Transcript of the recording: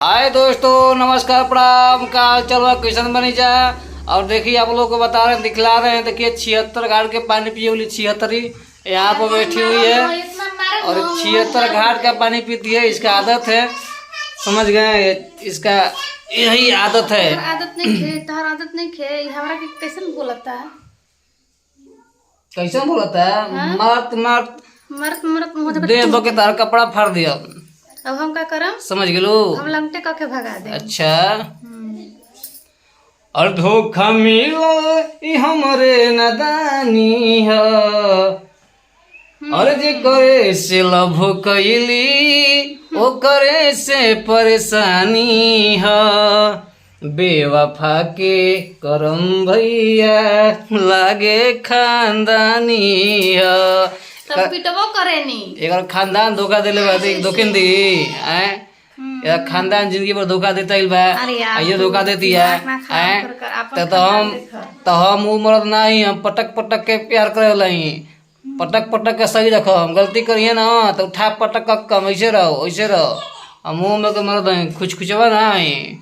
हाय दोस्तों, नमस्कार, प्रणाम। का हाल चल रहा क्वेश्चन बनी जा। और देखिए आप लोगों को बता रहे हैं, दिखला रहे हैं। देखिए 76 घाट के पानी पिए वाली 76 यहाँ पर बैठी हुई है और 76 घाट का पानी पीती है। इसका आदत है, समझ गए? इसका यही आदत है। आदत नहीं खे, तार आदत नहीं खे। हमरा के कैसे बोलता है? कैसे बोलता है? हाँ? मरत मरत मरत मरत मुझे दे दो के तार कपड़ा फाड़ दिया। अब हम का करम? समझ गेलो? हम लंगटे का के भगा दे। अच्छा, और धोखा मिलो ई हमरे नदानी है। और जे करे से लभ कैली ओ करे से परेशानी है। बेवफा के करम भैया लागे खानदानी है। सब पिटबो करे नी। एक खानदान धोखा देले बा, देख धोखन दी हैं। यार खानदान जिंदगी भर धोखा देता ही बा, ये धोखा देती है हैं। तो हम उ मर्द नहीं, हम पटक पटक के प्यार करे वाला ही। पटक पटक के सही रखो। हम गलती करिए ना तो उठा पटक कम ऐसे रहो, ऐसे रहो। हम मुंह में के मर्द हैं, खुच खुचवा नहीं।